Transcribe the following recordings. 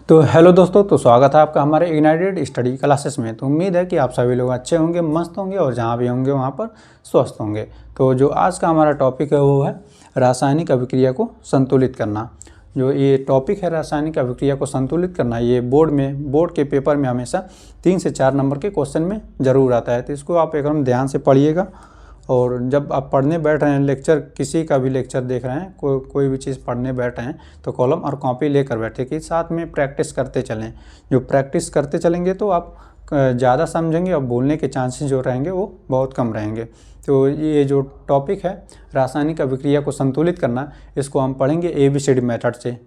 तो हेलो दोस्तों, तो स्वागत है आपका हमारे इग्नाइटेड स्टडी क्लासेस में। तो उम्मीद है कि आप सभी लोग अच्छे होंगे, मस्त होंगे और जहाँ भी होंगे वहाँ पर स्वस्थ होंगे। तो जो आज का हमारा टॉपिक है वो है रासायनिक अभिक्रिया को संतुलित करना। जो ये टॉपिक है रासायनिक अभिक्रिया को संतुलित करना, ये बोर्ड के पेपर में हमेशा 3 से 4 नंबर के क्वेश्चन में ज़रूर आता है। तो इसको आप एकदम ध्यान से पढ़िएगा। और जब आप पढ़ने बैठ रहे हैं, लेक्चर किसी का भी लेक्चर देख रहे हैं, कोई भी चीज़ पढ़ने बैठ रहे हैं, तो कॉलम और कॉपी लेकर बैठे कि साथ में प्रैक्टिस करते चलें। जो प्रैक्टिस करते चलेंगे तो आप ज़्यादा समझेंगे और बोलने के चांसेस जो रहेंगे वो बहुत कम रहेंगे। तो ये जो टॉपिक है रासायनिक अभिक्रिया को संतुलित करना, इसको हम पढ़ेंगे ABCD मेथड से।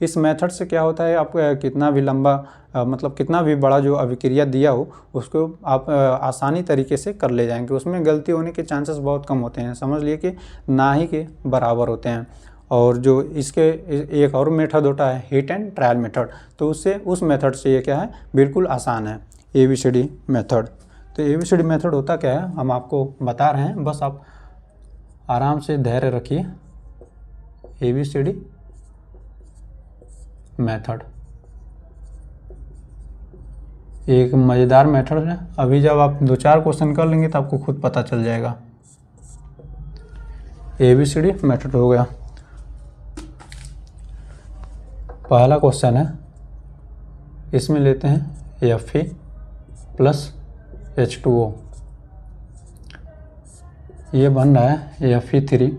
इस मेथड से क्या होता है, आप कितना भी लंबा मतलब कितना भी बड़ा जो अभिक्रिया दिया हो उसको आप आसानी तरीके से कर ले जाएंगे। उसमें गलती होने के चांसेस बहुत कम होते हैं, समझ लिए कि ना ही के बराबर होते हैं। और जो इसके एक और मेथड होता है हिट एंड ट्रायल मेथड, तो उससे उस मेथड से ये क्या है, बिल्कुल आसान है ABCD मेथड। तो ABCD मेथड होता क्या है हम आपको बता रहे हैं, बस आप आराम से धैर्य रखिए। ABCD मेथड एक मज़ेदार मेथड है। अभी जब आप 2-4 क्वेश्चन कर लेंगे तो आपको खुद पता चल जाएगा। ABCD मेथड हो गया। पहला क्वेश्चन है, इसमें लेते हैं Fe प्लस H2O। ये बन रहा है Fe3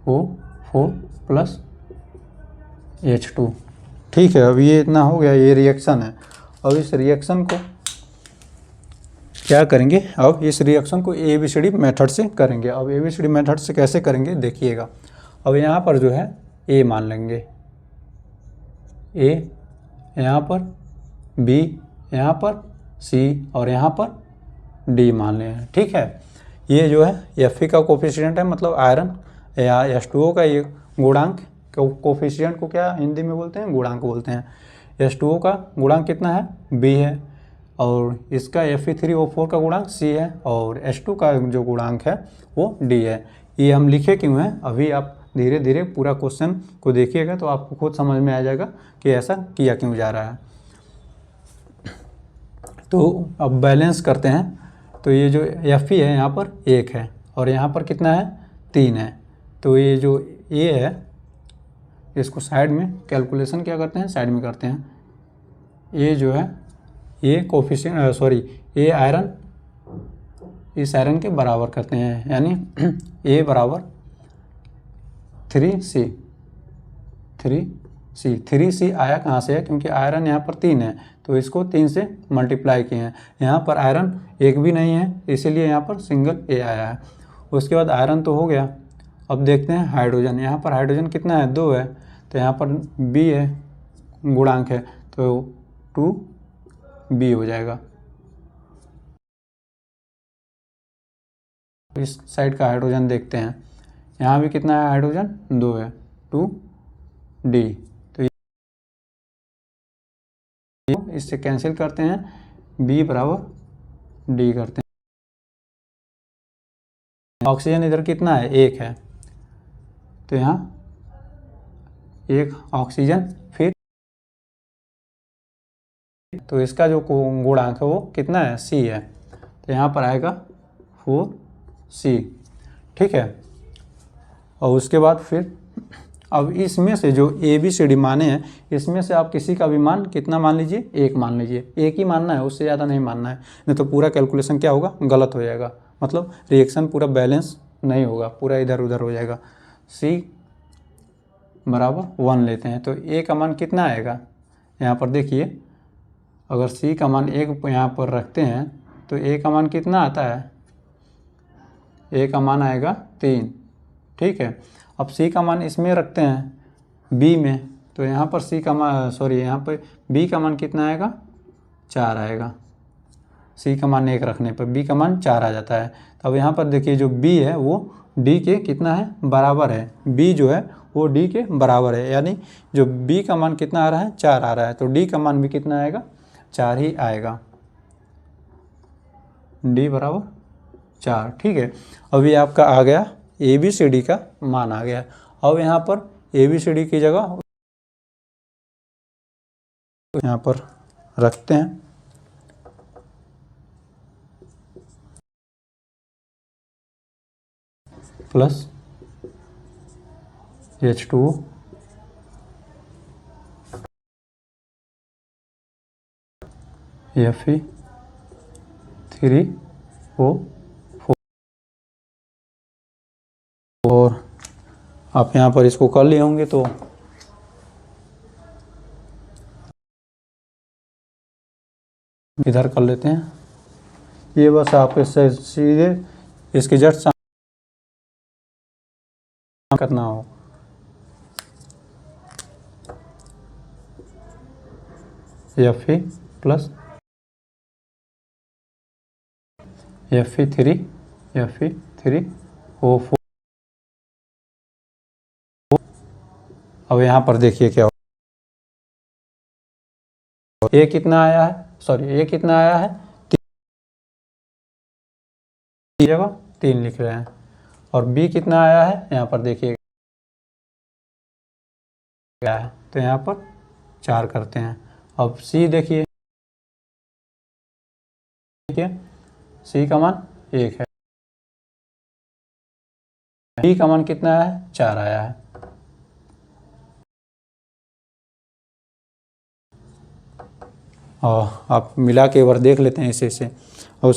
O4 प्लस H2। ठीक है, अब ये इतना हो गया, ये रिएक्शन है। अब इस रिएक्शन को क्या करेंगे, अब इस रिएक्शन को ABCD मेथड से करेंगे। अब ABCD मेथड से कैसे करेंगे देखिएगा। अब यहाँ पर जो है A मान लेंगे, A यहाँ पर, B यहाँ पर, C और यहाँ पर D मान लें। ठीक है, ये जो है Fe का कोफिशिएंट है, मतलब आयरन या H2O का ये गुणांक। कोफिशिएंट को क्या हिंदी में बोलते हैं, गुणांक बोलते हैं। H2O का गुणांक कितना है, B है, और इसका Fe3O4 का गुणांक C है, और H2 का जो गुणांक है वो D है। ये हम लिखे क्यों हैं, अभी आप धीरे धीरे पूरा क्वेश्चन को देखिएगा तो आपको खुद समझ में आ जाएगा कि ऐसा किया क्यों जा रहा है। तो अब बैलेंस करते हैं। तो ये जो Fe है यहाँ पर 1 है और यहाँ पर कितना है, 3 है। तो ये जो A है इसको साइड में कैलकुलेशन क्या करते हैं, साइड में करते हैं। ये जो है ये कोफिशिएंट ये आयरन इस आयरन के बराबर करते हैं, यानी A बराबर 3C आया कहाँ से है, क्योंकि आयरन यहाँ पर 3 है तो इसको 3 से मल्टीप्लाई किए हैं। यहाँ पर आयरन 1 भी नहीं है, इसीलिए यहाँ पर सिंगल A आया है। उसके बाद आयरन तो हो गया। अब देखते हैं हाइड्रोजन। यहाँ पर हाइड्रोजन कितना है, 2 है, तो यहाँ पर B है, गुणांक है, तो 2B हो जाएगा। इस साइड का हाइड्रोजन देखते हैं, यहाँ भी कितना है हाइड्रोजन, 2 है, 2D। तो इससे कैंसिल करते हैं, B बराबर D करते हैं। ऑक्सीजन इधर कितना है, 1 है, तो यहाँ 1 ऑक्सीजन, फिर तो इसका जो गुणांक है वो कितना है, C है, तो यहाँ पर आएगा 4C। ठीक है, और उसके बाद फिर अब इसमें से जो ABCD माने हैं, इसमें से आप किसी का भी मान कितना मान लीजिए, 1 मान लीजिए। 1 ही मानना है, उससे ज़्यादा नहीं मानना है, नहीं तो पूरा कैलकुलेशन क्या होगा, गलत हो जाएगा, मतलब रिएक्शन पूरा बैलेंस नहीं होगा, पूरा इधर उधर हो जाएगा। C बराबर 1 लेते हैं, तो A का मान कितना आएगा, यहाँ पर देखिए, अगर C का मान 1 यहाँ पर रखते हैं तो A का मान कितना आता है, A का मान आएगा 3। ठीक है, अब C का मान इसमें रखते हैं B में, तो यहाँ पर C का मान यहाँ पर B का मान कितना आएगा, 4 आएगा। C का मान 1 रखने पर B का मान 4 आ जाता है। तो अब यहाँ पर देखिए जो B है वो D के कितना है, बराबर है। B जो है वो D के बराबर है, यानी जो B का मान कितना आ रहा है, 4 आ रहा है, तो D का मान भी कितना आएगा, 4 ही आएगा। D बराबर 4। ठीक है, अभी आपका आ गया ABCD का मान आ गया। अब यहाँ पर ABCD की जगह यहाँ पर रखते हैं। प्लस H2O Fe3O4 और आप यहाँ पर इसको कर लिए होंगे तो इधर कर लेते हैं। ये बस आप इससे सीधे इसके जस्ट सामने करना हो। Fe plus Fe3O4। अब यहाँ पर देखिए क्या हो, ए कितना आया है, सॉरी ए कितना आया है, 3 जगह 3 लिख रहे हैं। और बी कितना आया है, यहाँ पर देखिए क्या है, तो यहाँ पर 4 करते हैं। अब सी देखिए, सी का मान 1 है, डी का मान कितना है, 4 आया है। और आप मिला के एक बार देख लेते हैं इसे और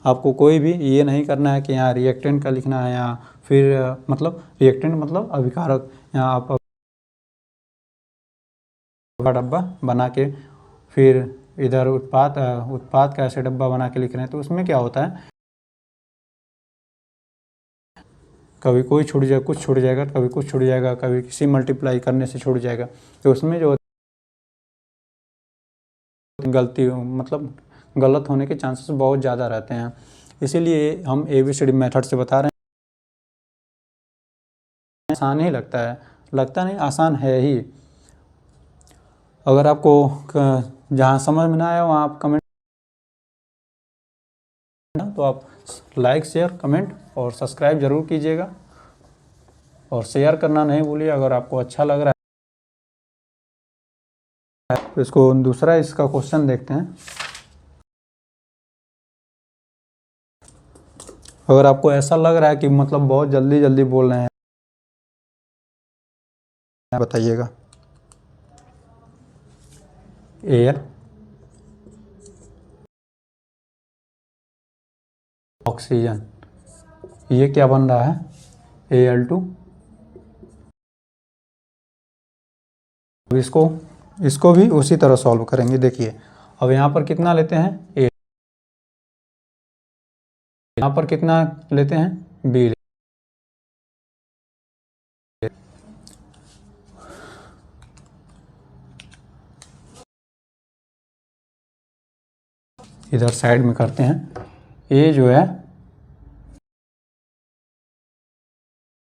आपको कोई भी ये नहीं करना है कि यहाँ रिएक्टेंट का लिखना है या फिर मतलब रिएक्टेंट मतलब अभिकारक। यहाँ आप डब्बा बना के फिर इधर उत्पाद का ऐसे डब्बा बना के लिख रहे हैं, तो उसमें क्या होता है, कभी कोई छूट जाएगा, कुछ छूट जाएगा, कभी कुछ छूट जाएगा, कभी किसी मल्टीप्लाई करने से छूट जाएगा, तो उसमें जो गलती मतलब गलत होने के चांसेस बहुत ज़्यादा रहते हैं। इसीलिए हम ABCD मेथड से बता रहे हैं। आसान ही लगता है, लगता नहीं, आसान है ही। अगर आपको जहाँ समझ में ना आया वहाँ आप कमेंट, तो आप लाइक शेयर कमेंट और सब्सक्राइब ज़रूर कीजिएगा और शेयर करना नहीं भूलिए अगर आपको अच्छा लग रहा है। तो इसको दूसरा इसका क्वेश्चन देखते हैं। अगर आपको ऐसा लग रहा है कि मतलब बहुत जल्दी जल्दी बोल रहे हैं, बताइएगा। एयर, ऑक्सीजन, ये क्या बन रहा है, Al2। अब इसको भी उसी तरह सॉल्व करेंगे। देखिए अब यहाँ पर कितना लेते हैं, A, यहाँ पर कितना लेते हैं, B। इधर साइड में करते हैं। A जो है,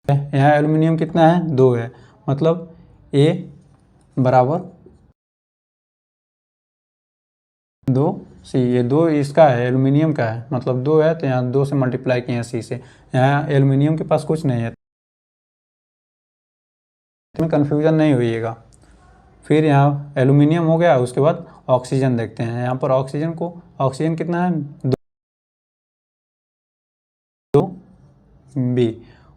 यहाँ एल्युमिनियम कितना है, 2 है, मतलब A बराबर 2C। ये 2 इसका है, एल्युमिनियम का है, मतलब 2 है, तो यहाँ 2 से मल्टीप्लाई किए हैं C से। यहाँ एल्युमिनियम के पास कुछ नहीं है, इसमें कन्फ्यूजन नहीं होइएगा। फिर यहाँ एल्युमिनियम हो गया, उसके बाद ऑक्सीजन देखते हैं। यहाँ पर ऑक्सीजन कितना है, 2B।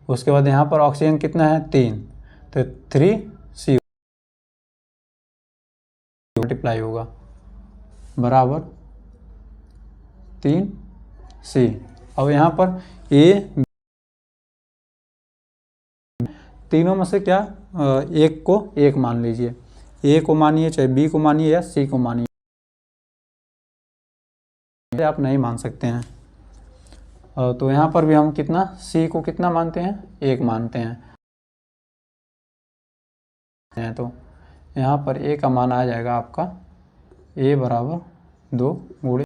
उसके बाद यहाँ पर ऑक्सीजन कितना है, 3, तो 3C मल्टीप्लाई होगा बराबर 3C। अब यहाँ पर A तीनों में से क्या एक को एक मान लीजिए, A को मानिए चाहे B को मानिए या C को मानिए, आप नहीं मान सकते हैं। तो यहाँ पर भी हम कितना C को कितना मानते हैं, 1 मानते हैं। तो यहाँ पर A का मान आ जाएगा आपका A बराबर 2 गुणे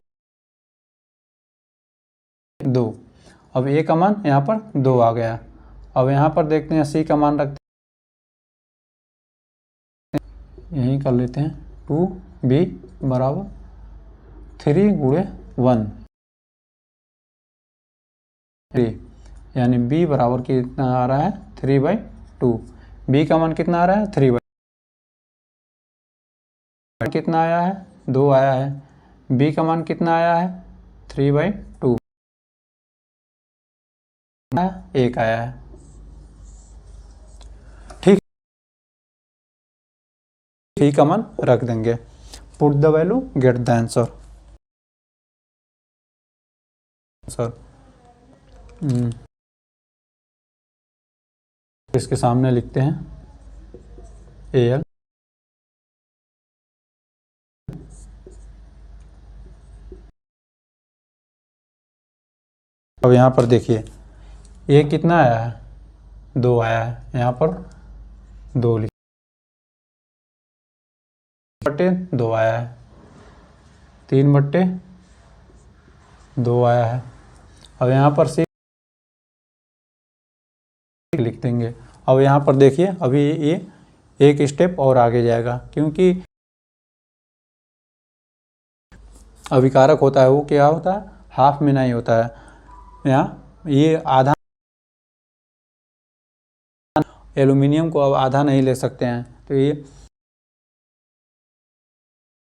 2। अब A का मान यहाँ पर 2 आ गया। अब यहाँ पर देखते हैं C का मान रखते हैं, यहीं कर लेते हैं, 2B बराबर 3 गुणे 1, 3। यानी b बराबर कितना आ रहा है 3/2। b का मान कितना आ रहा है 3/2, कितना आया है 2 आया है। b का मान कितना आया है 3/2, 1 आया है। ठीक, b का मान रख देंगे, put the value get the answer. इसके सामने लिखते हैं AL। अब यहाँ पर देखिए ये कितना आया है 2 आया है, यहाँ पर 2 2 आया है, 3/2 आया है। अब यहाँ पर 6 लिख देंगे। अब यहाँ पर देखिए अभी ये एक स्टेप और आगे जाएगा, क्योंकि अभिकारक होता है वो क्या होता है हाफ में नहीं होता है। यहाँ ये आधा, एल्यूमिनियम को अब आधा नहीं ले सकते हैं, तो ये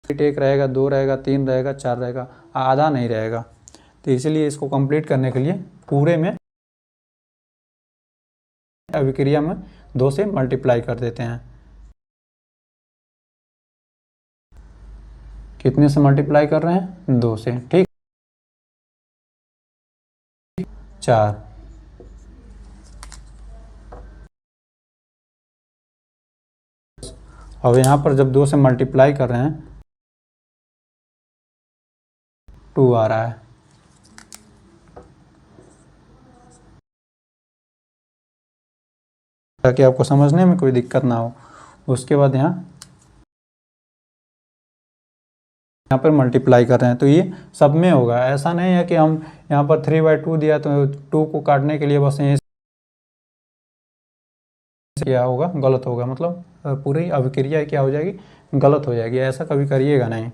1 रहेगा, 2 रहेगा, 3 रहेगा, 4 रहेगा, आधा नहीं रहेगा। तो इसलिए इसको कंप्लीट करने के लिए पूरे में अभिक्रिया में 2 से मल्टीप्लाई कर देते हैं। कितने से मल्टीप्लाई कर रहे हैं 2 से, ठीक 4। अब यहाँ पर जब 2 से मल्टीप्लाई कर रहे हैं 2 आ रहा है। ताकि आपको समझने में कोई दिक्कत ना हो। उसके बाद यहाँ पर मल्टीप्लाई कर रहे हैं, तो ये सब में होगा। ऐसा नहीं है कि हम यहाँ पर 3/2 दिया तो 2 को काटने के लिए बस यहीं क्या होगा गलत होगा, मतलब पूरी अभिक्रिया क्या हो जाएगी गलत हो जाएगी। ऐसा कभी करिएगा नहीं।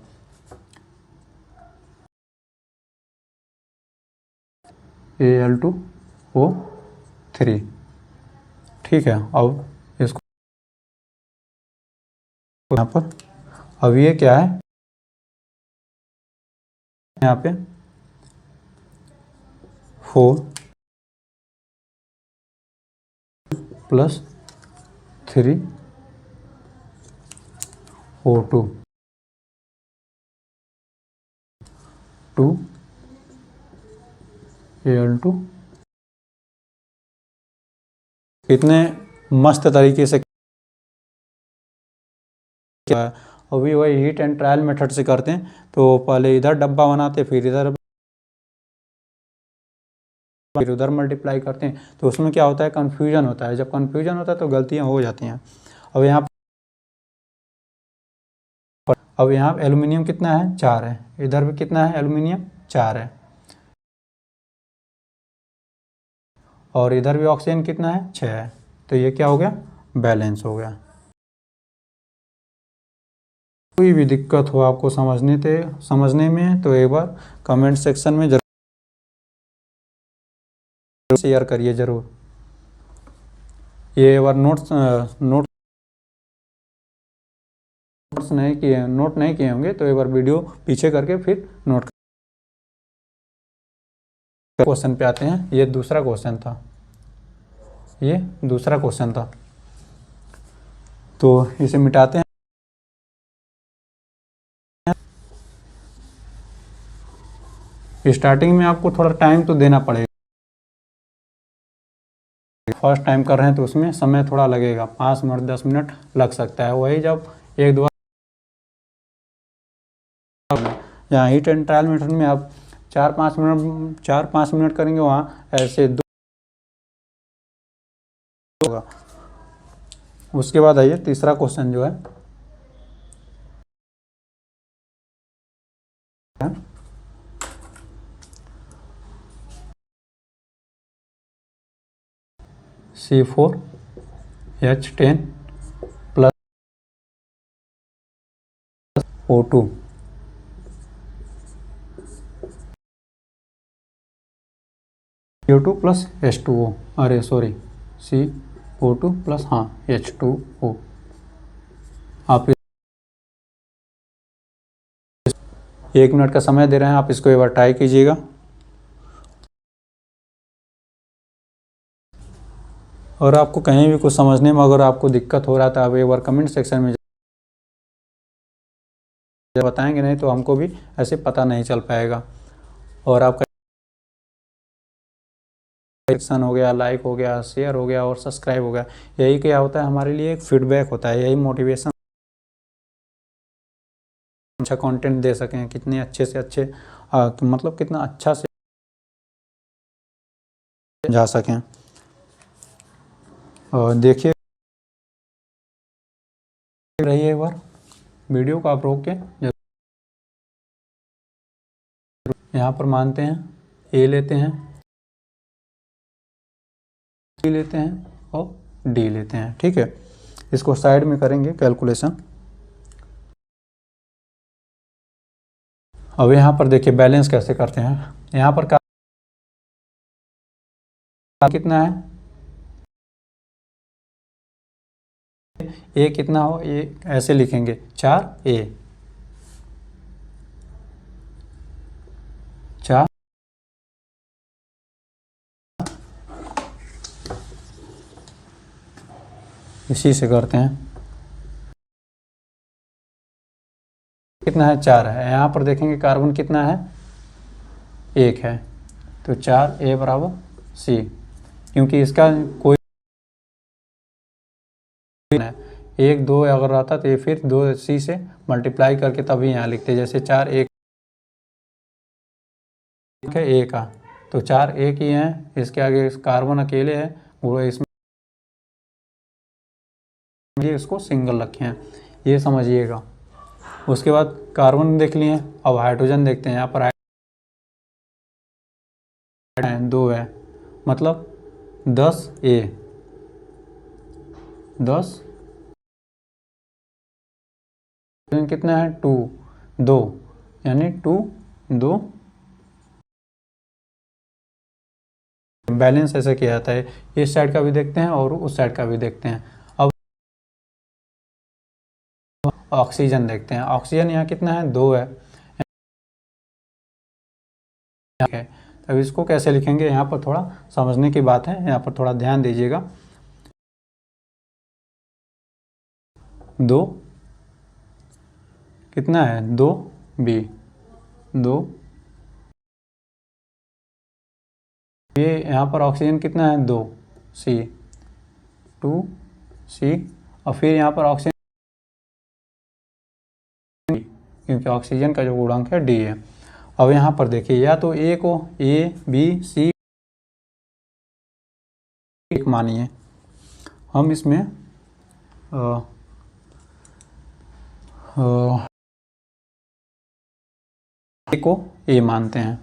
Al2O3, ठीक है। अब इसको यहाँ पर, अब ये क्या है यहाँ पे 4 + 3O2 2Al2। इतने मस्त तरीके से क्या है। अभी वही हीट एंड ट्रायल मेथड से करते हैं, तो पहले इधर डब्बा बनाते फिर इधर फिर उधर मल्टीप्लाई करते हैं, तो उसमें क्या होता है कन्फ्यूजन होता है। जब कन्फ्यूजन होता है तो गलतियां हो जाती हैं। अब यहाँ एल्यूमिनियम कितना है 4 है, इधर भी कितना है एल्यूमिनियम 4 है, और इधर भी ऑक्सीजन कितना है 6 है। तो ये क्या हो गया बैलेंस हो गया। कोई भी दिक्कत हो आपको समझने में तो एक बार कमेंट सेक्शन में जरूर शेयर करिए ज़रूर। ये एक बार नोट नहीं किए होंगे तो एक बार वीडियो पीछे करके फिर नोट। क्वेश्चन पे आते हैं। ये दूसरा क्वेश्चन था, तो इसे मिटाते हैं। स्टार्टिंग में आपको थोड़ा टाइम तो देना पड़ेगा, फर्स्ट टाइम कर रहे हैं तो उसमें समय थोड़ा लगेगा, 5 मिनट 10 मिनट लग सकता है। वही जब 1-2 बार यहाँ हीट एंड ट्रायल मेथड में आप 4-5 मिनट करेंगे, वहाँ ऐसे 2 होगा। उसके बाद आइए तीसरा क्वेश्चन जो है C4H10 + O2 + CO2 plus H2O, अरे सॉरी CO2 प्लस हाँ H2O। आप 1 मिनट का समय दे रहे हैं, आप इसको एक बार ट्राई कीजिएगा। और आपको कहीं भी कुछ समझने में अगर आपको दिक्कत हो रहा है तो आप एक बार कमेंट सेक्शन में बताएंगे, नहीं तो हमको भी ऐसे पता नहीं चल पाएगा। और आपका सेक्शन हो गया, लाइक हो गया, शेयर हो गया और सब्सक्राइब हो गया, यही क्या होता है हमारे लिए एक फीडबैक होता है, यही मोटिवेशन, अच्छा कंटेंट दे सकें, कितने अच्छे से अच्छे मतलब कितना अच्छा से जा सकें। और देखिए रहिए एक बार वीडियो को आप रोक के, यहाँ पर मानते हैं ए लेते हैं, सी लेते हैं और डी लेते हैं, ठीक है। इसको साइड में करेंगे कैलकुलेशन। अब यहाँ पर देखिए बैलेंस कैसे करते हैं। यहाँ पर कितना है, ए कितना हो, ये ऐसे लिखेंगे 4A, 4 इसी से करते हैं। कितना है, 4 है। यहाँ पर देखेंगे कार्बन कितना है, 1 है, तो 4A बराबर C, क्योंकि इसका कोई 1 2 अगर रहता तो ये फिर 2C से मल्टीप्लाई करके तभी यहाँ लिखते, जैसे 4 1 है A का, तो 4 1 ही है, इसके आगे कार्बन अकेले है, वो इसमें ये इसको सिंगल रखे हैं, ये समझिएगा। उसके बाद कार्बन देख लिए, अब हाइड्रोजन देखते हैं। यहाँ पर 2 है, मतलब 10A, 10 कितना है 2 2, यानी 2 2। बैलेंस ऐसे किया जाता है, इस साइड का भी देखते हैं और उस साइड का भी देखते हैं। अब ऑक्सीजन देखते हैं, ऑक्सीजन यहाँ कितना है, 2 है, अब इसको कैसे लिखेंगे, यहाँ पर थोड़ा समझने की बात है, यहाँ पर थोड़ा ध्यान दीजिएगा। 2 कितना है, 2B, 2, ये यहाँ पर ऑक्सीजन कितना है, 2C, 2C, और फिर यहाँ पर ऑक्सीजन, क्योंकि ऑक्सीजन का जो गुणांक है D है। अब यहाँ पर देखिए, या तो A को A B C एक मानिए, हम इसमें A को A मानते हैं,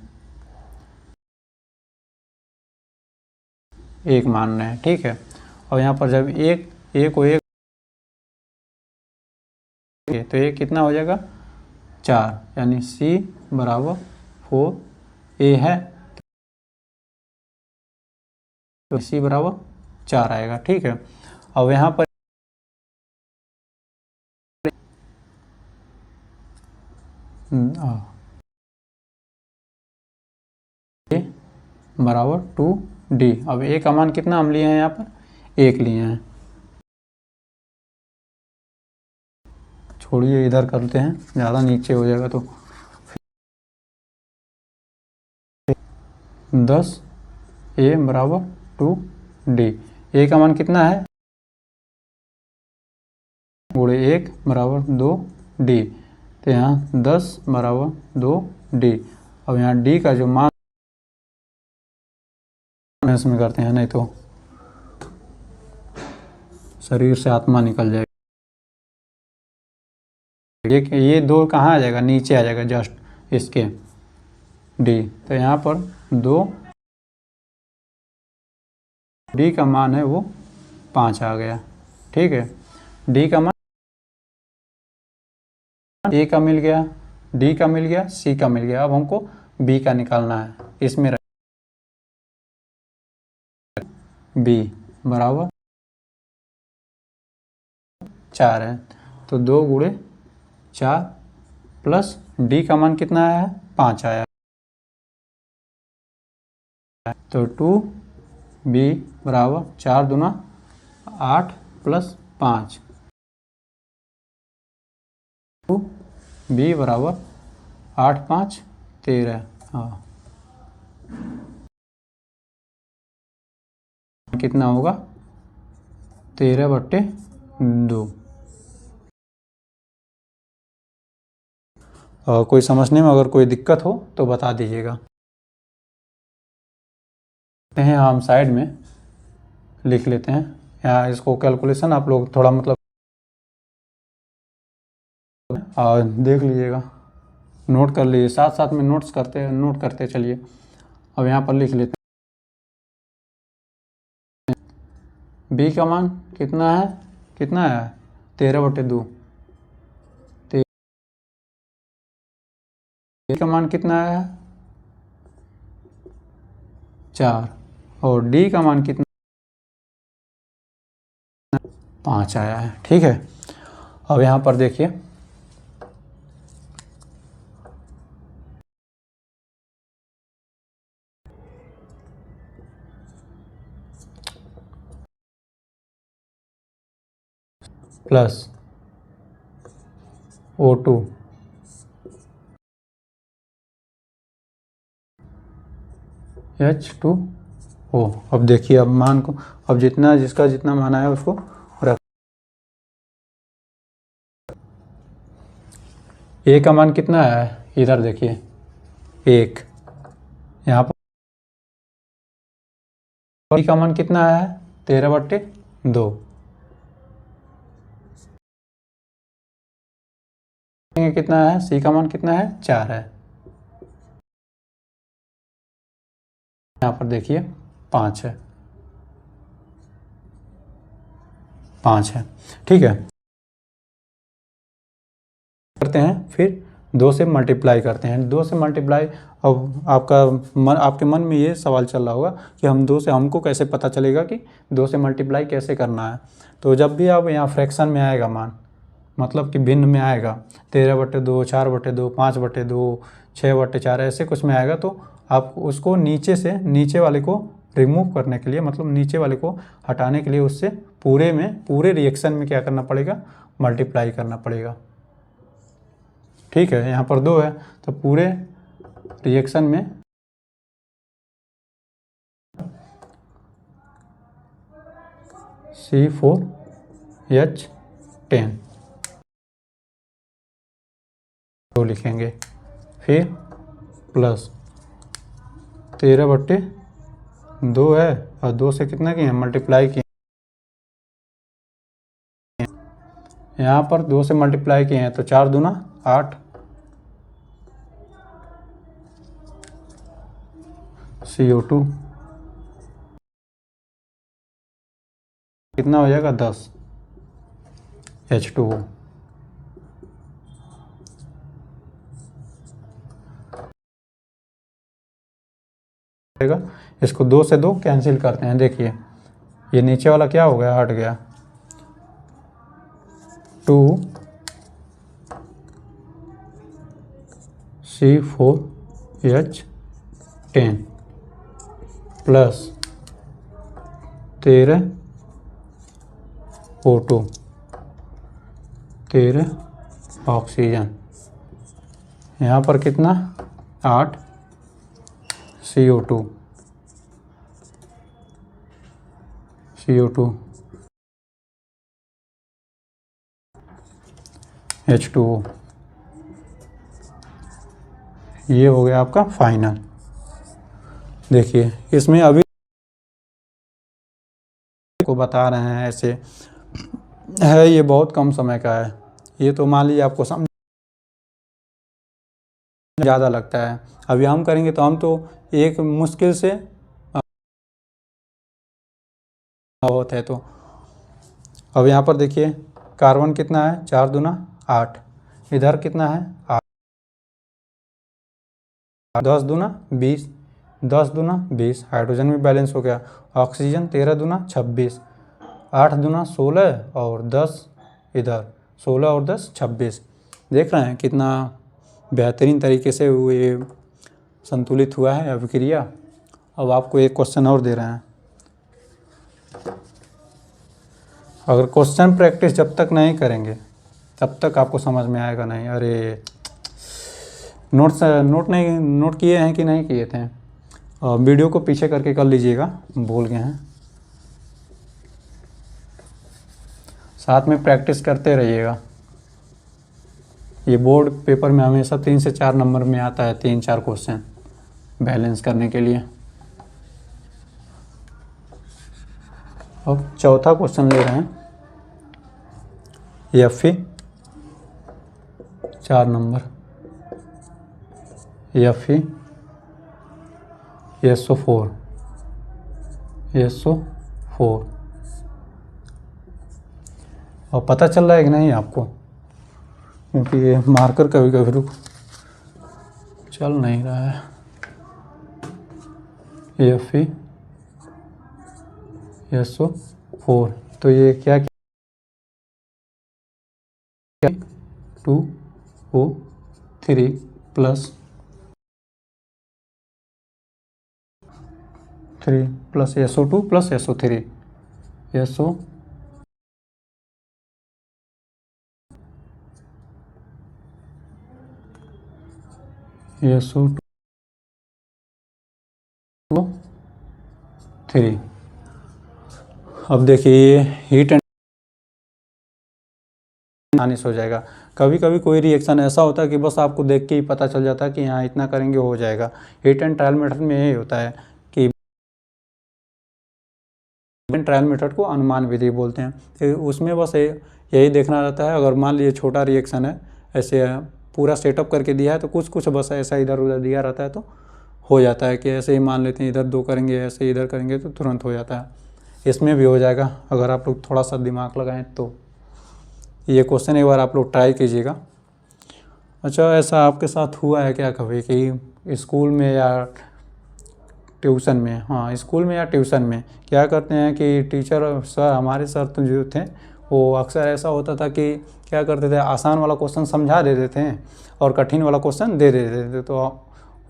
1 मान रहे हैं, ठीक है। और यहाँ पर जब एक A को 1 तो ये कितना हो जाएगा, 4, यानी C बराबर 4A है, तो C बराबर 4 आएगा, ठीक है। अब यहाँ पर A बराबर 2D। अब A का मान कितना हम लिए हैं, यहाँ पर 1 लिए हैं, छोड़िए इधर करते हैं, ज़्यादा नीचे हो जाएगा तो 10A बराबर 2D। A का मान कितना है, गुणे 1 बराबर 2D, तो यहाँ 10 बराबर 2D। अब यहाँ D का जो मान इसमें करते हैं, नहीं तो शरीर से आत्मा निकल जाएगी। ये 2 कहाँ आ जाएगा, नीचे आ जाएगा जस्ट इसके D, तो यहाँ पर 2D का मान है वो 5 आ गया, ठीक है। D का मान A का मिल गया, D का मिल गया, C का मिल गया, अब हमको B का निकालना है। इसमें बी बराबर 4 है। तो 2 गुणे 4 प्लस डी का मान कितना आया है? 5 आया। तो 2b बराबर 4 दूना 8 प्लस 5, 2b बराबर 8 5 13। हाँ, कितना होगा? 13/2। और कोई समझने में अगर कोई दिक्कत हो तो बता दीजिएगा। हैं हम साइड में लिख लेते हैं यहाँ, इसको कैलकुलेशन आप लोग थोड़ा मतलब देख लीजिएगा, नोट कर लीजिए, साथ साथ में नोट करते चलिए। अब यहाँ पर लिख लेते हैं बी का मान कितना है? 13/2। बी का मान कितना है? 4। और डी का मान कितना? 5 आया है। ठीक है, अब यहाँ पर देखिए प्लस O2 H2O। अब देखिए, अब मान को, अब जिसका जितना मान आया उसको रख। ए का मान कितना है? इधर देखिए 1। यहाँ पर बी का मान कितना है? 13/2। कितना है? सी का मान कितना है? 4 है। यहाँ पर देखिए 5 है, 5 है। ठीक है, करते हैं फिर 2 से मल्टीप्लाई करते हैं। 2 से मल्टीप्लाई, अब आपके मन में ये सवाल चल रहा होगा कि हम 2 से, हमको कैसे पता चलेगा कि 2 से मल्टीप्लाई कैसे करना है? तो जब भी आप यहाँ फ्रैक्शन में आएगा मान, मतलब कि भिन्न में आएगा, 13/2, 4/2, 5/2, 6/4 ऐसे कुछ में आएगा, तो आप उसको नीचे से, नीचे वाले को रिमूव करने के लिए, मतलब नीचे वाले को हटाने के लिए उससे पूरे रिएक्शन में क्या करना पड़ेगा? मल्टीप्लाई करना पड़ेगा। ठीक है, यहाँ पर 2 है तो पूरे रिएक्शन में C4H10 तो लिखेंगे, फिर प्लस 13/2 है, और 2 से कितना किए? मल्टीप्लाई किए। यहाँ पर 2 से मल्टीप्लाई किए हैं तो 4 दूना 8, CO2 कितना हो जाएगा? 10, H2O। इसको 2 से 2 कैंसिल करते हैं। देखिए ये नीचे वाला क्या हो गया? हट गया। 2C4H10 plus 13O2, 13 oxygen. यहाँ पर कितना? 8 CO2 H2O। ये हो गया आपका फाइनल। देखिए इसमें अभी को बता रहे हैं ऐसे है, ये बहुत कम समय का है। ये तो मान लीजिए आपको समझ ज़्यादा लगता है। अभी हम करेंगे तो हम तो एक मुश्किल से बहुत है। तो अब यहाँ पर देखिए कार्बन कितना है? 4 दूना 8, इधर कितना है? 8, 10 दूना 20, 10 दूना 20, हाइड्रोजन भी बैलेंस हो गया। ऑक्सीजन 13 दूना 26, 8 दूना 16 और 10 इधर, 16 और 10 26। देख रहे हैं कितना बेहतरीन तरीके से ये संतुलित हुआ है अभिक्रिया। अब आपको एक क्वेश्चन और दे रहे हैं। अगर क्वेश्चन प्रैक्टिस जब तक नहीं करेंगे तब तक आपको समझ में आएगा नहीं। अरे नोट किए हैं कि नहीं किए थे? वीडियो को पीछे करके कर लीजिएगा, भूल गए हैं। साथ में प्रैक्टिस करते रहिएगा। ये बोर्ड पेपर में हमेशा 3 से 4 नंबर में आता है, 3-4 क्वेश्चन बैलेंस करने के लिए। अब चौथा क्वेश्चन ले रहे हैं, Fe 4 नंबर, Fe SO4 और पता चल रहा है कि नहीं आपको? क्योंकि ये मार्कर कभी कभी रुक चल नहीं रहा है। Fe SO4 तो ये क्या 2O3 plus 3 plus SO2 plus SO3 SO3। अब देखिए हीट एंड आसानी से हो जाएगा। कभी कभी कोई रिएक्शन ऐसा होता है कि बस आपको देख के ही पता चल जाता है कि यहाँ इतना करेंगे हो जाएगा। हीट एंड ट्रायल मेथड में यही होता है कि ट्रायल मेथड को अनुमान विधि बोलते हैं। तो उसमें बस यही देखना रहता है। अगर मान लीजिए छोटा रिएक्शन है, ऐसे पूरा सेटअप करके दिया है तो कुछ बस ऐसा इधर उधर दिया रहता है तो हो जाता है कि ऐसे ही मान लेते हैं इधर 2 करेंगे, ऐसे इधर करेंगे तो तुरंत हो जाता है। इसमें भी हो जाएगा अगर आप लोग थोड़ा सा दिमाग लगाएं तो। ये क्वेश्चन एक बार आप लोग ट्राई कीजिएगा। अच्छा, ऐसा आपके साथ हुआ है क्या कभी कि स्कूल में या ट्यूशन में, हाँ स्कूल में या ट्यूशन में क्या करते हैं कि टीचर सर, हमारे सर तो जो थे वो अक्सर ऐसा होता था कि क्या करते थे, आसान वाला क्वेश्चन समझा देते थे और कठिन वाला क्वेश्चन दे देते थे। तो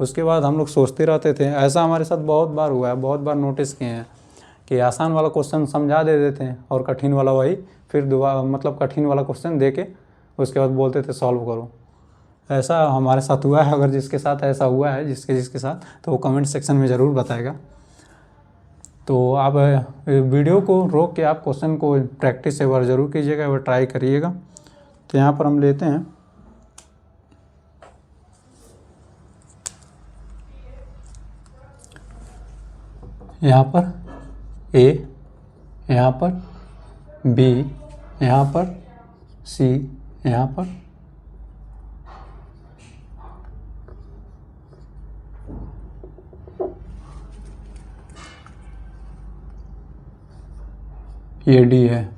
उसके बाद हम लोग सोचते रहते थे। ऐसा हमारे साथ बहुत बार हुआ है, बहुत बार नोटिस किए हैं कि आसान वाला क्वेश्चन समझा दे देते हैं और कठिन वाला वही फिर दोबारा मतलब कठिन वाला क्वेश्चन दे के उसके बाद बोलते थे सॉल्व करो। ऐसा हमारे साथ हुआ है। अगर जिसके साथ ऐसा हुआ है, जिसके साथ, तो वो कमेंट सेक्शन में ज़रूर बताएगा। तो आप वीडियो को रोक के आप क्वेश्चन को प्रैक्टिस एक बार ज़रूर कीजिएगा, एक बार ट्राई करिएगा। तो यहाँ पर हम लेते हैं यहाँ पर A, यहाँ पर B, यहाँ पर C, यहाँ पर ये D है।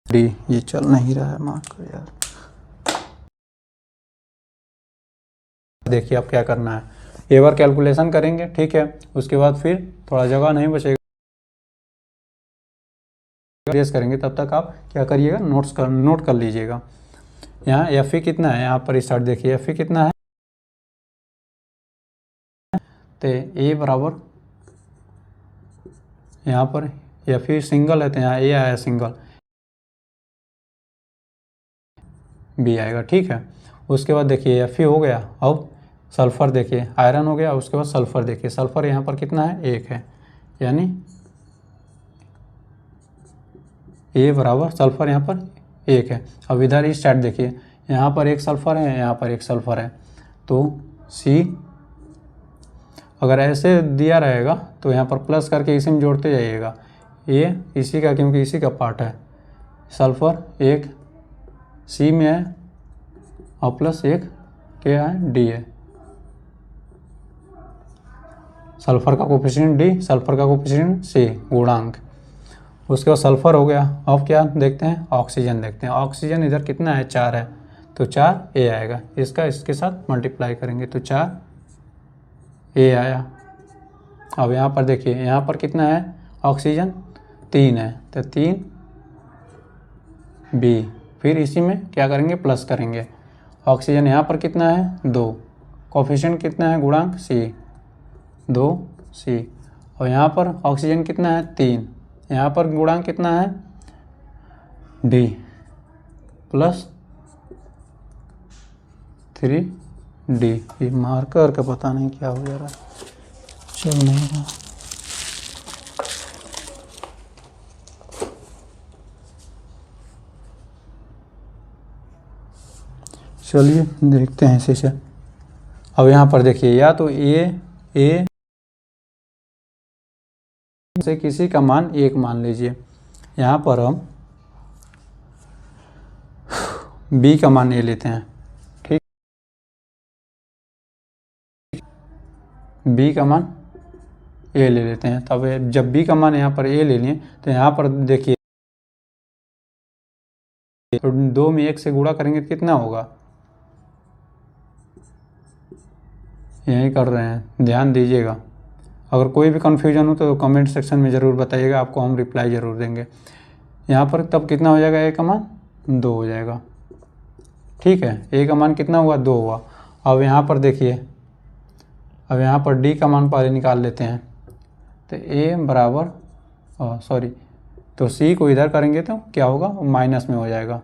D ये चल नहीं रहा है, मार्क कर यार। देखिए अब क्या करना है, एक बार कैलकुलेशन करेंगे, ठीक है। उसके बाद फिर थोड़ा जगह नहीं बचेगा करेंगे, तब तक आप क्या करिएगा, नोट कर लीजिएगा। यहाँ Fe कितना है, यहाँ पर स्टार्ट देखिए Fe कितना है, तो A बराबर यहाँ पर Fe सिंगल है तो यहाँ A आया सिंगल, B आएगा, ठीक है। उसके बाद देखिए Fe हो गया। अब सल्फ़र देखिए, आयरन हो गया। उसके बाद सल्फ़र देखिए, सल्फ़र यहाँ पर कितना है, 1 है, यानी A बराबर सल्फ़र यहाँ पर 1 है। अब इधर इस साइड देखिए, यहाँ पर एक सल्फ़र है, यहाँ पर एक सल्फ़र है, तो C अगर ऐसे दिया रहेगा तो यहाँ पर प्लस करके इसी में जोड़ते जाइएगा। ये इसी का, क्योंकि इसी का पार्ट है। सल्फ़र 1 C में है और प्लस 1 क्या है, D है। सल्फ़र का कोफिशिएंट D, सल्फ़र का कोफिशिएंट C, गुणांक। उसके बाद सल्फ़र हो गया। अब क्या देखते हैं, ऑक्सीजन देखते हैं। ऑक्सीजन इधर कितना है, 4 है, तो 4 A आएगा। इसका इसके साथ मल्टीप्लाई करेंगे तो 4 ए आया। अब यहाँ पर देखिए, यहाँ पर कितना है ऑक्सीजन 3 है, तो 3 बी। फिर इसी में क्या करेंगे प्लस करेंगे। ऑक्सीजन यहाँ पर कितना है 2, कोफिशिएंट कितना है गुणांक सी 2 सी। और यहाँ पर ऑक्सीजन कितना है 3, यहाँ पर गुणांक कितना है डी प्लस 3 डी। ये मार्कर का पता नहीं क्या हो जा रहा है, चल नहीं रहा। चलिए देखते हैं इसे से। अब यहाँ पर देखिए, या तो ए से किसी का मान 1 मान लीजिए। यहाँ पर हम बी का मान ए लेते हैं, ठीक। बी का मान ए ले लेते हैं। तब जब बी का मान यहाँ पर ए ले लिए तो यहाँ पर देखिए, तो 2 में 1 से गुणा करेंगे तो कितना होगा, यही कर रहे हैं, ध्यान दीजिएगा। अगर कोई भी कन्फ्यूजन हो तो कमेंट सेक्शन में ज़रूर बताइएगा, आपको हम रिप्लाई ज़रूर देंगे। यहाँ पर तब कितना हो जाएगा, ए का मान 2 हो जाएगा, ठीक है। ए का मान कितना हुआ 2 हुआ। अब यहाँ पर देखिए, अब यहाँ पर डी का मान पहले निकाल लेते हैं। तो ए बराबर सॉरी, तो सी को इधर करेंगे तो क्या होगा, माइनस में हो जाएगा।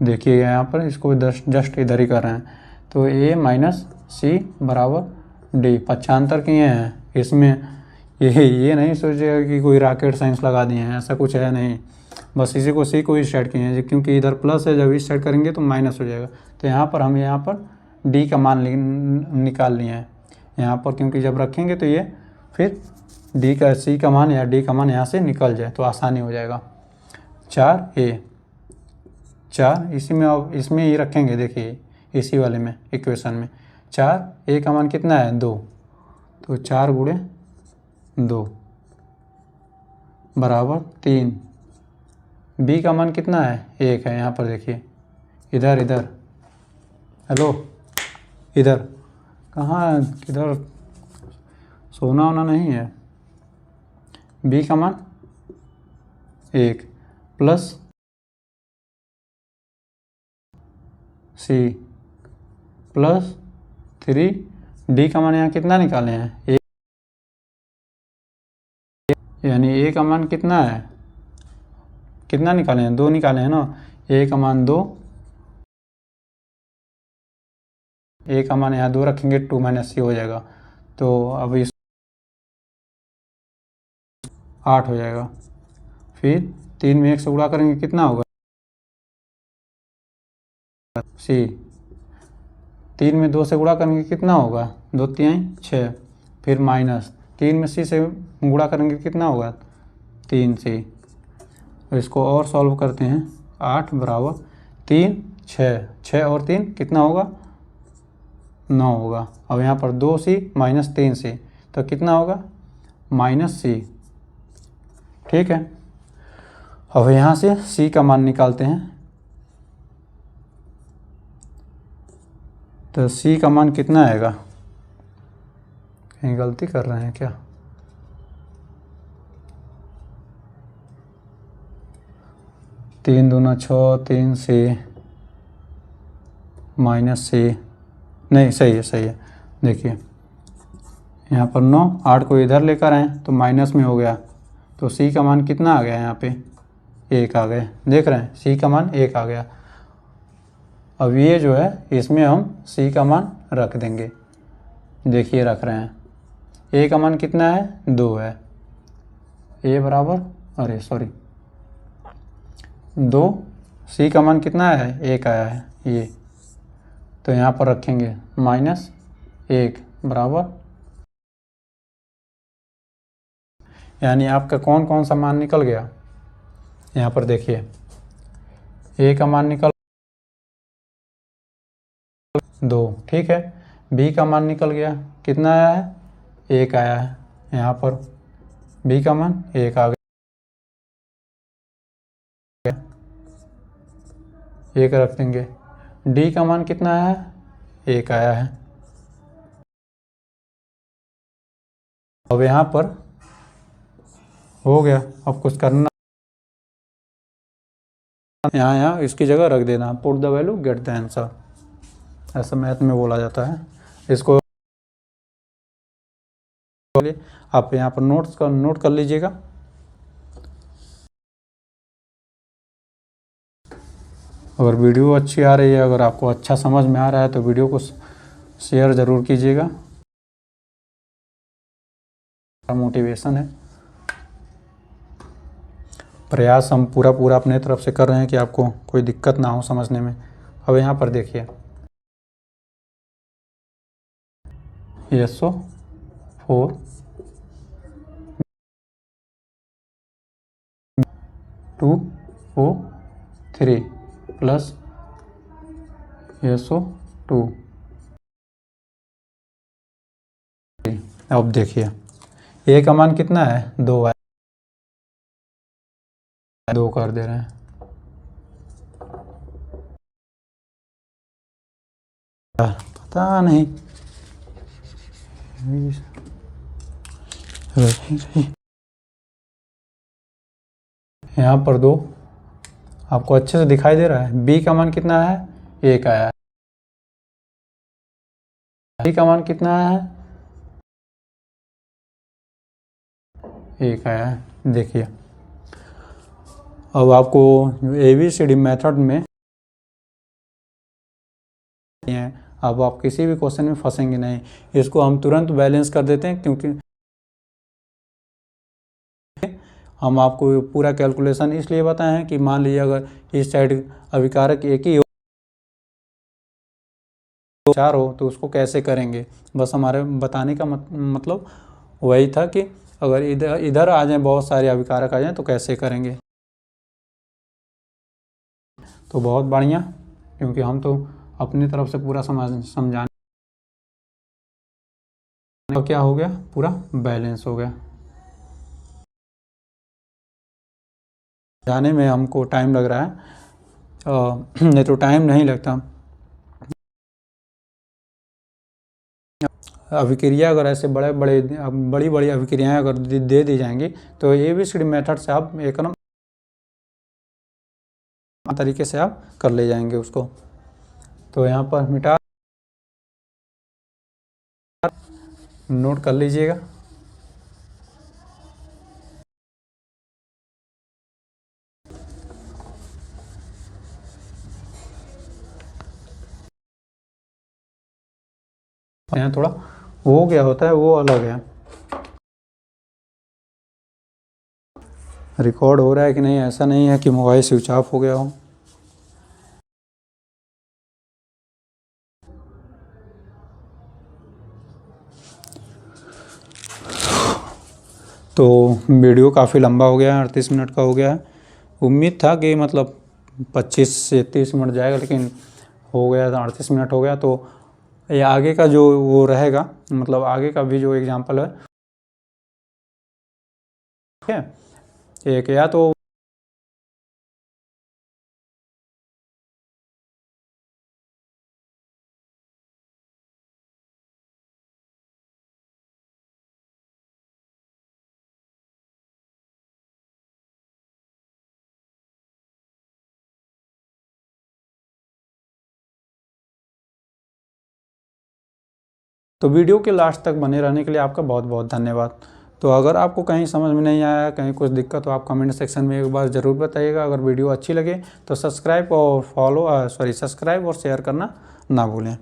देखिए यहाँ पर इसको जस्ट इधर ही कर रहे हैं। तो ए माइनस सी बराबर डी। पक्षांतर किए हैं इसमें, ये नहीं सोचिएगा कि कोई रॉकेट साइंस लगा दिए हैं, ऐसा कुछ है नहीं। बस इसी को सी को इस साइड किए हैं, क्योंकि इधर प्लस है, जब इस साइड करेंगे तो माइनस हो जाएगा। तो यहाँ पर हम यहाँ पर डी का मान निकाल लिए हैं यहाँ पर, क्योंकि जब रखेंगे तो ये फिर डी का सी का मान या डी का मान यहाँ से निकल जाए तो आसानी हो जाएगा। 4 इसी में, अब इसमें ही रखेंगे। देखिए इसी वाले में इक्वेशन में 4 ए का मान कितना है 2, तो 4 गुणे 2 बराबर 3। बी का मान कितना है 1 है। यहाँ पर देखिए, इधर हेलो, इधर कहाँ, किधर, सोना होना नहीं है। बी का मान 1 प्लस सी प्लस 3 डी का मान यहाँ कितना निकाले हैं, यानी ए का मान कितना है, कितना निकाले हैं 2 निकाले हैं ना। ए का मान 2, ए का मान यहाँ 2 रखेंगे, 2 माइनस सी हो जाएगा। तो अब इस 8 हो जाएगा। फिर 3 में 1 से गुणा करेंगे कितना होगा सी। 3 में 2 से गुणा करेंगे कितना होगा, 2 3 6। फिर माइनस 3 में सी से गुणा करेंगे कितना होगा 3 सी। और इसको और सॉल्व करते हैं। 8 बराबर 3 6 और 3 कितना होगा 9 होगा। अब यहाँ पर 2 सी माइनस 3 सी, तो कितना होगा माइनस सी, ठीक है। अब यहाँ से सी का मान निकालते हैं। तो सी का मान कितना आएगा, कहीं गलती कर रहे हैं क्या, तीन दूना 6, 3 सी माइनस सी, नहीं सही है। देखिए यहाँ पर 9, 8 को इधर लेकर आए तो माइनस में हो गया, तो सी का मान कितना आ गया, यहाँ पे 1 आ गया। देख रहे हैं सी का मान 1 आ गया। अब ये जो है इसमें हम सी का मान रख देंगे। देखिए रख रहे हैं, ए का मान कितना है 2 है, ए बराबर अरे सॉरी 2, सी का मान कितना है 1 आया है ये, तो यहाँ पर रखेंगे माइनस 1 बराबर, यानी आपका कौन कौन सा मान निकल गया। यहाँ पर देखिए ए का मान निकल 2, ठीक है। बी का मान निकल गया, कितना आया है 1 आया है। यहाँ पर बी का मान 1 आ गया, 1 रख देंगे। डी का मान कितना है 1 आया है। अब यहाँ पर हो गया, अब कुछ करना, यहाँ इसकी जगह रख देना, put the value get the answer, ऐसा मैथ में बोला जाता है इसको। आप यहाँ पर नोट कर लीजिएगा। अगर वीडियो अच्छी आ रही है, अगर आपको अच्छा समझ में आ रहा है तो वीडियो को शेयर ज़रूर कीजिएगा, मोटिवेशन है। प्रयास हम पूरा अपने तरफ से कर रहे हैं कि आपको कोई दिक्कत ना हो समझने में। अब यहाँ पर देखिए, SO4 2O3 प्लस SO2। अब देखिए A का मान कितना है, 2 है, 2 कर दे रहे हैं। पता नहीं यहाँ पर 2 आपको अच्छे से दिखाई दे रहा है। B का मान कितना है, 1 आया है। B का मान कितना है, 1 आया है। देखिए अब आपको ABCD मेथड में अब आप किसी भी क्वेश्चन में फंसेंगे नहीं। इसको हम तुरंत बैलेंस कर देते हैं, क्योंकि हम आपको पूरा कैलकुलेशन इसलिए बताए हैं कि मान लीजिए अगर इस साइड अभिकारक एक ही हो, 4 हो, तो उसको कैसे करेंगे। बस हमारे बताने का मतलब वही था कि अगर इधर आ जाए, बहुत सारे अभिकारक आ जाएं तो कैसे करेंगे। तो बहुत बढ़िया, क्योंकि हम तो अपनी तरफ से पूरा समझाने, तो क्या हो गया, पूरा बैलेंस हो गया। जाने में हमको टाइम लग रहा है, नहीं तो टाइम नहीं लगता। अभिक्रिया अगर ऐसे बड़ी अभिक्रियाएं अगर दे दी जाएंगी तो ABCD मेथड से आप एकदम तरीके से आप कर ले जाएंगे उसको। तो यहाँ पर मिटा नोट कर लीजिएगा। यहाँ थोड़ा हो गया होता है, वो अलग है। रिकॉर्ड हो रहा है कि नहीं, ऐसा नहीं है कि मोबाइल स्विच ऑफ हो गया हो। तो वीडियो काफ़ी लंबा हो गया है, 38 मिनट का हो गया है। उम्मीद था कि मतलब 25 से 30 मिनट जाएगा, लेकिन हो गया, 38 मिनट हो गया। तो ये आगे का जो वो रहेगा, मतलब आगे का भी जो एग्जांपल है, ठीक है, एक या तो वीडियो के लास्ट तक बने रहने के लिए आपका बहुत बहुत धन्यवाद। तो अगर आपको कहीं समझ में नहीं आया, कहीं कुछ दिक्कत हो, आप कमेंट सेक्शन में एक बार ज़रूर बताइएगा। अगर वीडियो अच्छी लगे तो सब्सक्राइब और शेयर करना ना भूलें।